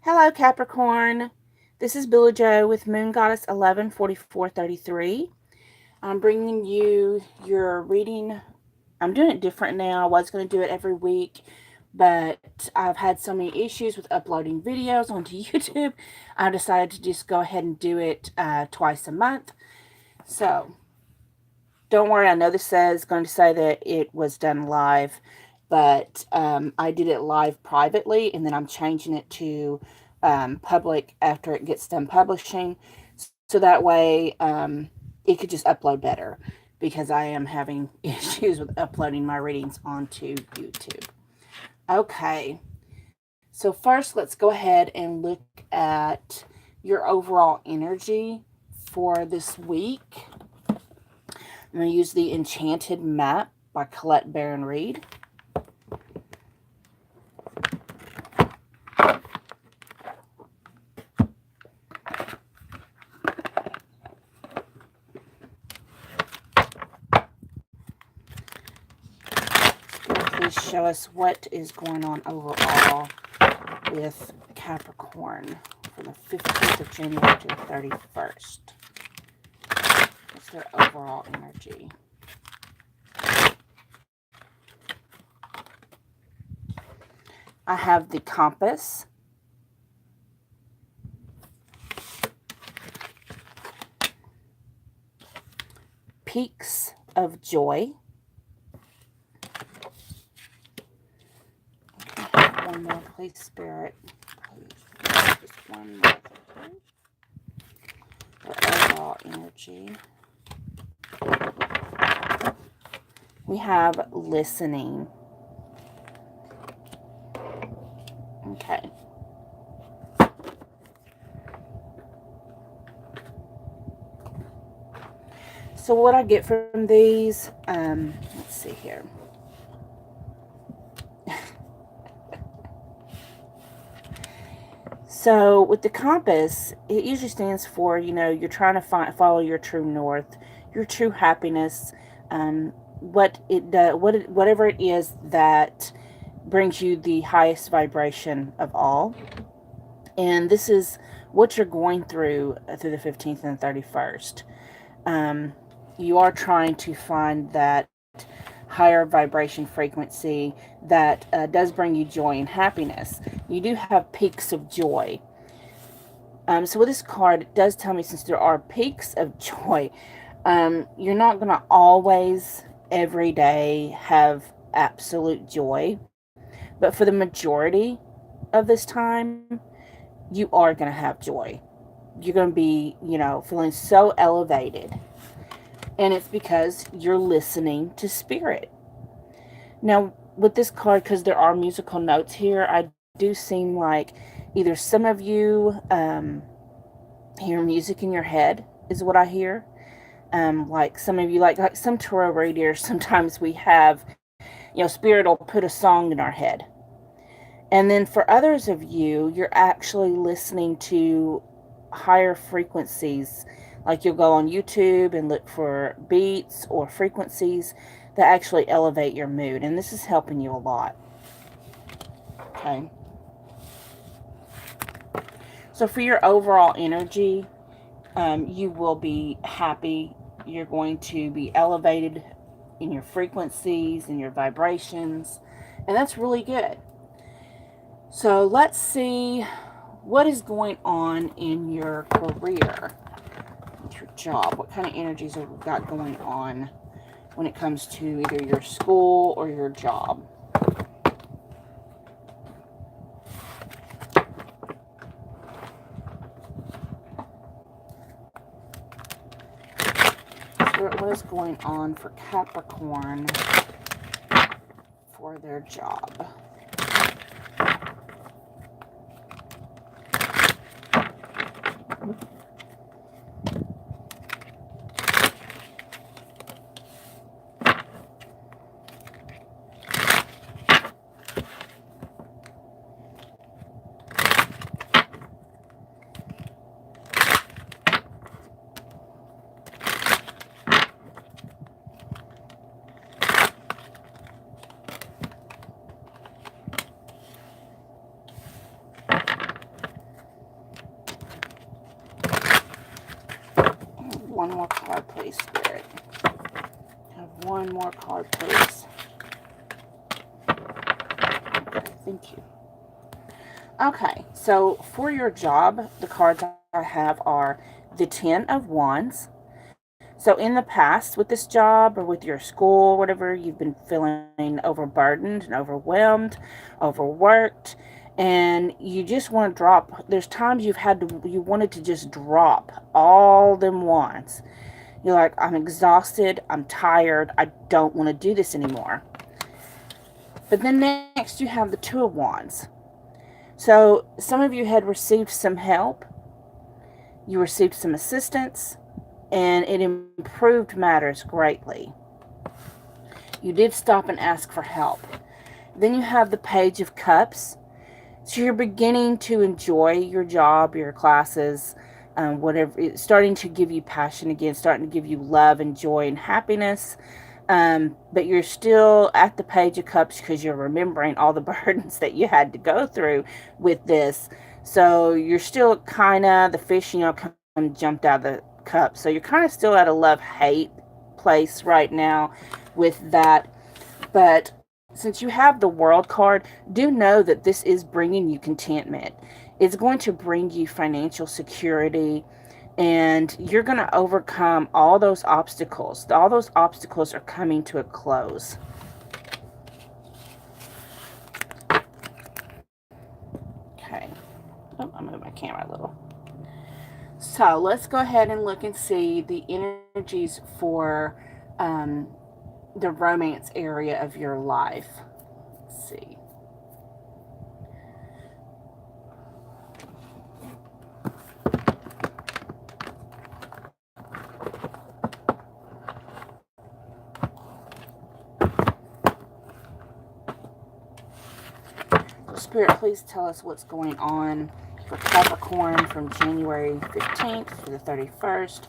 Hello, Capricorn. This is Billie Joe with Moon Goddess 114433. I'm bringing you your reading. I'm doing it different now. I was going to do it every week, but I've had so many issues with uploading videos onto YouTube. I decided to just go ahead and do it twice a month. So don't worry. I know this says going to say that it was done live, but I did it live privately, and then I'm changing it to public after it gets done publishing, so that way it could just upload better, because I am having issues with uploading my readings onto YouTube. Okay, so first let's go ahead and look at your overall energy for this week. I'm going to use the Enchanted Map by Colette Baron Reed. Please show us what is going on overall with Capricorn from the 15th of January to the 31st. What's their overall energy? I have the Compass, Peaks of Joy, one more, please, Spirit, please, just one more, their overall energy. We have Listening. Okay. So what I get from these, let's see here. So with the Compass, it usually stands for, you're trying to follow your true north, your true happiness, whatever it is that brings you the highest vibration of all. And this is what you're going through the 15th and 31st. You are trying to find that higher vibration frequency that does bring you joy and happiness. You do have peaks of joy. So with this card, it does tell me, since there are peaks of joy, you're not going to always, every day, have absolute joy. But for the majority of this time, you are going to have joy. You're going to be, feeling so elevated. And it's because you're listening to Spirit. Now, with this card, because there are musical notes here, I do seem like either some of you hear music in your head, is what I hear. Like some of you, like some tarot readers, sometimes we have, Spirit will put a song in our head. And then for others of you, you're actually listening to higher frequencies. Like you'll go on YouTube and look for beats or frequencies that actually elevate your mood. And this is helping you a lot. Okay. So for your overall energy, you will be happy. You're going to be elevated in your frequencies and your vibrations. And that's really good. So let's see what is going on in your career, your job. What kind of energies have we got going on when it comes to either your school or your job? So what is going on for Capricorn for their job? one more card, please, Spirit. Have one more card, please. Okay, thank you. Okay, so for your job, the cards I have are the 10 of Wands. So in the past with this job or with your school, whatever, you've been feeling overburdened and overwhelmed, overworked, and you just want to drop. There's times you wanted to just drop all them wands. You're like, I'm exhausted, I'm tired, I don't want to do this anymore. But then next you have the 2 of Wands. So some of you had received some help, you received some assistance, and it improved matters greatly. You did stop and ask for help. Then you have the Page of Cups. So you're beginning to enjoy your job, your classes, whatever. It's starting to give you passion again, starting to give you love and joy and happiness. But you're still at the Page of Cups because you're remembering all the burdens that you had to go through with this. So you're still kind of, the fish, jumped out of the cup. So you're kind of still at a love-hate place right now with that. But since you have the World card, do know that this is bringing you contentment. It's going to bring you financial security, and you're going to overcome all those obstacles. All those obstacles are coming to a close. Okay. Oh, I moved my camera a little. So let's go ahead and look and see the energies for the romance area of your life. Let's see. Spirit, please tell us what's going on for Capricorn from January 15th to the 31st.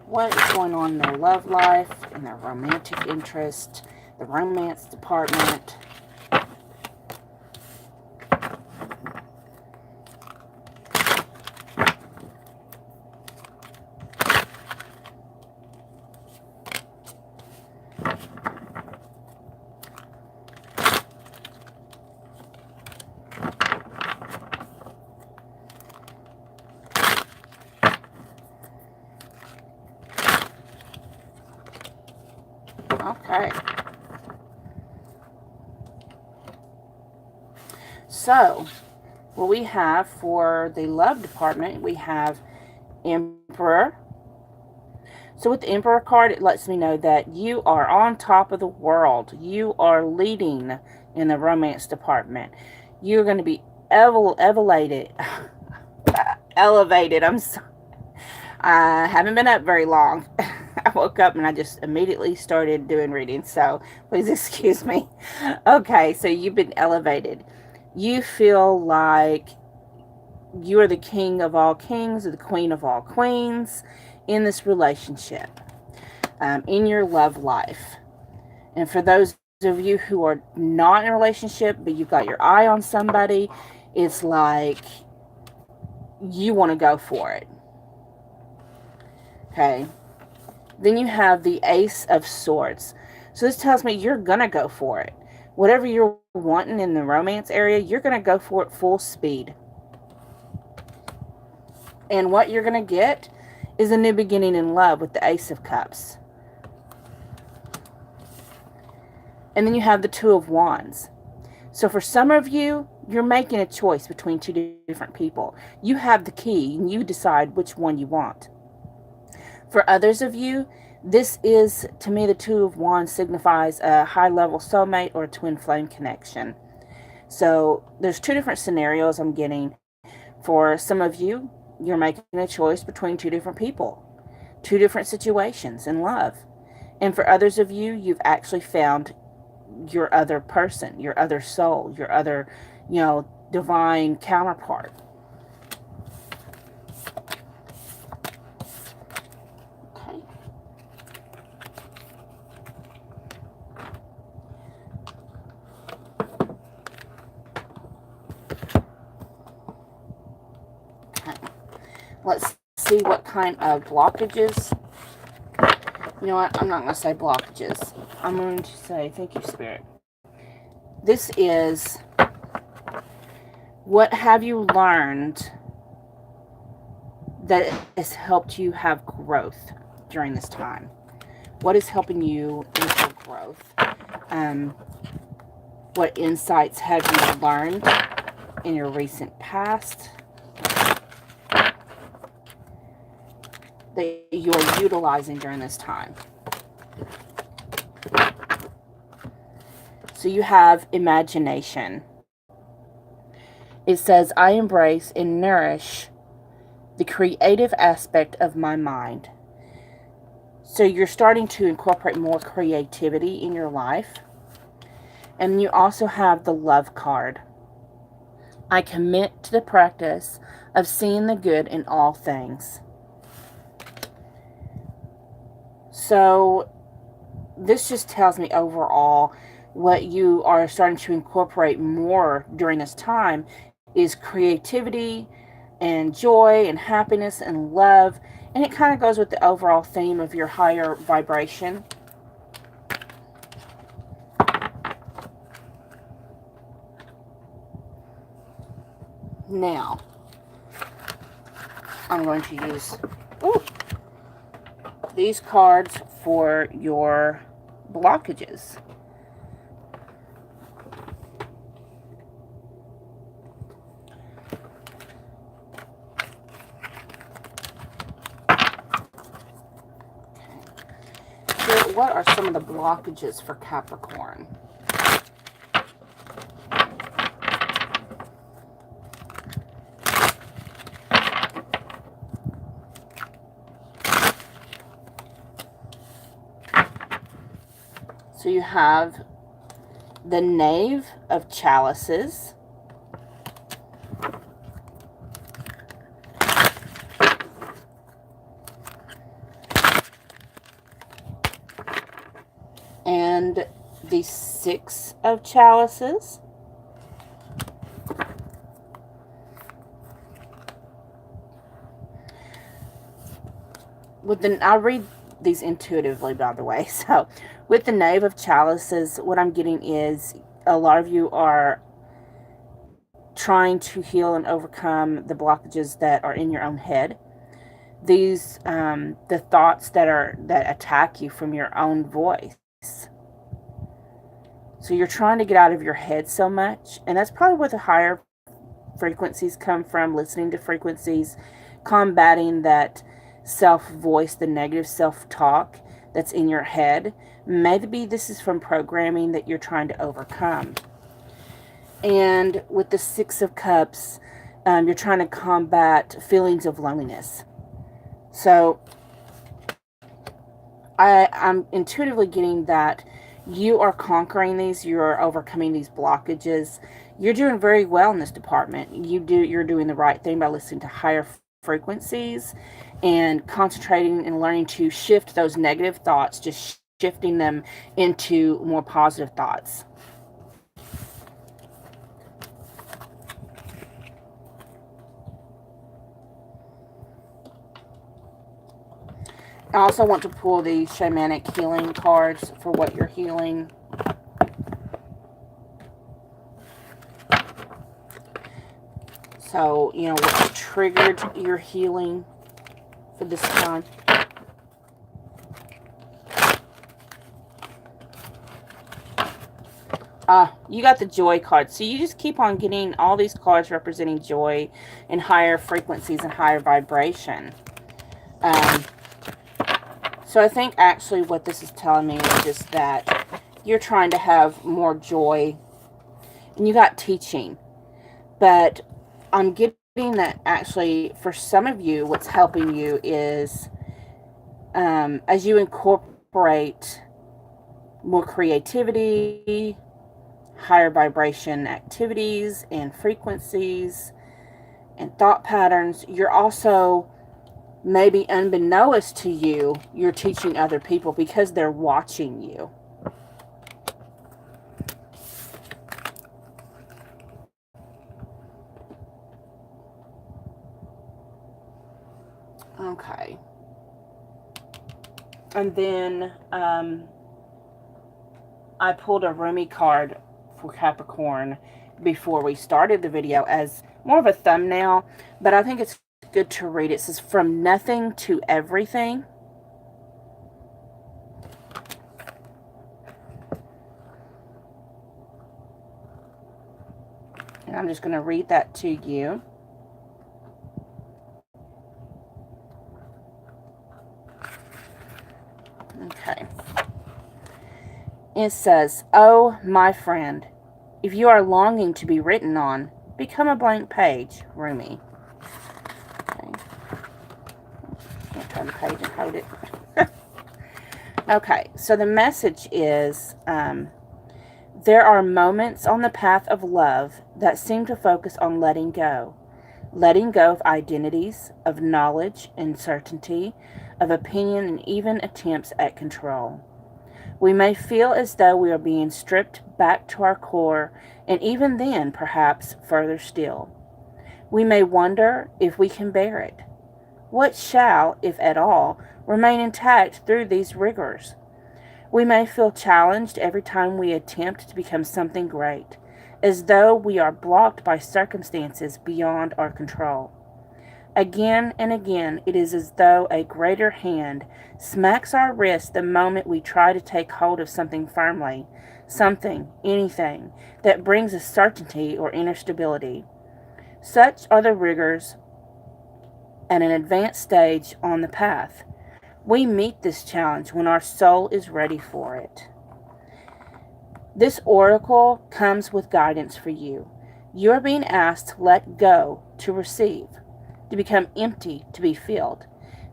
What is going on in their love life, in their romantic interest, the romance department. Okay. So, what we have for the love department, we have Emperor. So with the Emperor card, it lets me know that you are on top of the world. You are leading in the romance department. You're going to be elevated. Elevated. I'm sorry. I haven't been up very long. I woke up and I just immediately started doing reading, so please excuse me. Okay, so you've been elevated. You feel like you are the king of all kings or the queen of all queens in this relationship, in your love life. And for those of you who are not in a relationship, but you've got your eye on somebody, it's like you want to go for it. Okay. Then you have the Ace of Swords. So this tells me you're going to go for it. Whatever you're wanting in the romance area, you're going to go for it full speed. And what you're going to get is a new beginning in love with the Ace of Cups. And then you have the Two of Wands. So for some of you, you're making a choice between two different people. You have the key and you decide which one you want. For others of you, this is, to me, the Two of Wands signifies a high-level soulmate or a twin flame connection. So there's two different scenarios I'm getting. For some of you, you're making a choice between two different people, two different situations in love. And for others of you, you've actually found your other person, your other soul, your other, divine counterpart. Let's see what kind of blockages You know what? I'm not going to say blockages. I'm going to say, thank you, Spirit. This is, what have you learned that has helped you have growth during this time? What is helping you with your growth? What insights have you learned in your recent past that you're utilizing during this time? So you have imagination. It says, I embrace and nourish the creative aspect of my mind. So you're starting to incorporate more creativity in your life. And you also have the love card. I commit to the practice of seeing the good in all things. So this just tells me overall what you are starting to incorporate more during this time is creativity and joy and happiness and love. And it kind of goes with the overall theme of your higher vibration. Now, I'm going to use these cards for your blockages. So what are some of the blockages for Capricorn? So you have the Knave of Chalices. And the Six of Chalices. I read these intuitively, by the way. So with the Knave of Chalices, what I'm getting is a lot of you are trying to heal and overcome the blockages that are in your own head. These, the thoughts that attack you from your own voice. So you're trying to get out of your head so much, and that's probably where the higher frequencies come from, listening to frequencies, combating that self-voice, the negative self-talk that's in your head. Maybe this is from programming that you're trying to overcome. And with the Six of Cups, you're trying to combat feelings of loneliness. So I'm intuitively getting that you are conquering these, you're overcoming these blockages. You're doing very well in this department. You're doing the right thing by listening to higher frequencies and concentrating and learning to shift those negative thoughts, just shifting them into more positive thoughts. I also want to pull the shamanic healing cards for what you're healing. So, you know, what triggered your healing for this time. You got the joy card. So you just keep on getting all these cards representing joy and higher frequencies and higher vibration. So I think actually what this is telling me is just that you're trying to have more joy. And you got teaching. But I'm getting that actually for some of you, what's helping you is as you incorporate more creativity, higher vibration activities and frequencies and thought patterns, you're also, maybe unbeknownst to you, you're teaching other people because they're watching you. Okay. And then I pulled a Rumi card for Capricorn before we started the video as more of a thumbnail, but I think it's good to read. It says, from nothing to everything. And I'm just going to read that to you. Okay. It says, "Oh, my friend, if you are longing to be written on, become a blank page." Rumi. Okay. Can't turn the page and hold it. Okay, so the message is, there are moments on the path of love that seem to focus on letting go of identities, of knowledge and certainty, of opinion, and even attempts at control. We may feel as though we are being stripped back to our core, and even then, perhaps further still. We may wonder if we can bear it. What shall, if at all, remain intact through these rigors? We may feel challenged every time we attempt to become something great, as though we are blocked by circumstances beyond our control. Again and again, it is as though a greater hand smacks our wrist the moment we try to take hold of something firmly, something, anything, that brings us certainty or inner stability. Such are the rigors at an advanced stage on the path. We meet this challenge when our soul is ready for it. This oracle comes with guidance for you. You are being asked to let go to receive, to become empty to be filled.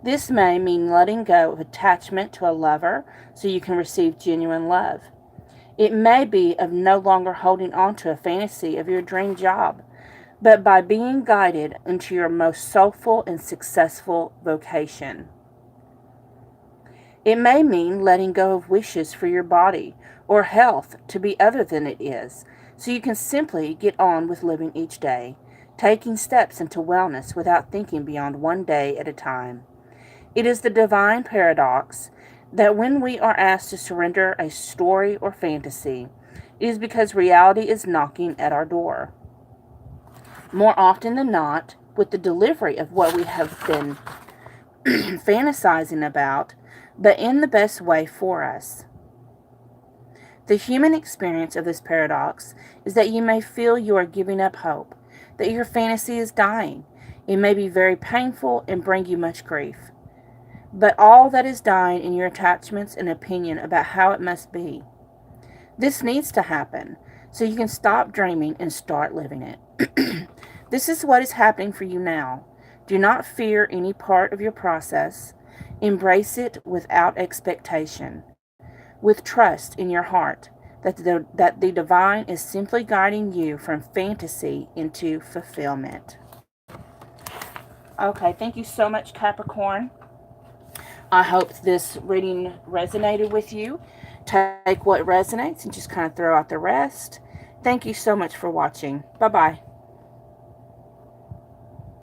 This may mean letting go of attachment to a lover so you can receive genuine love. It may be of no longer holding on to a fantasy of your dream job, but by being guided into your most soulful and successful vocation. It may mean letting go of wishes for your body or health to be other than it is, so you can simply get on with living each day, taking steps into wellness without thinking beyond one day at a time. It is the divine paradox that when we are asked to surrender a story or fantasy, it is because reality is knocking at our door. More often than not, with the delivery of what we have been fantasizing about, but in the best way for us. The human experience of this paradox is that you may feel you are giving up hope, that your fantasy is dying. It may be very painful and bring you much grief. But all that is dying in your attachments and opinion about how it must be. This needs to happen so you can stop dreaming and start living it. This is what is happening for you now. Do not fear any part of your process. Embrace it without expectation, with trust in your heart that the divine is simply guiding you from fantasy into fulfillment. Okay, thank you so much, Capricorn. I hope this reading resonated with you. Take what resonates and just kind of throw out the rest. Thank you so much for watching. Bye-bye.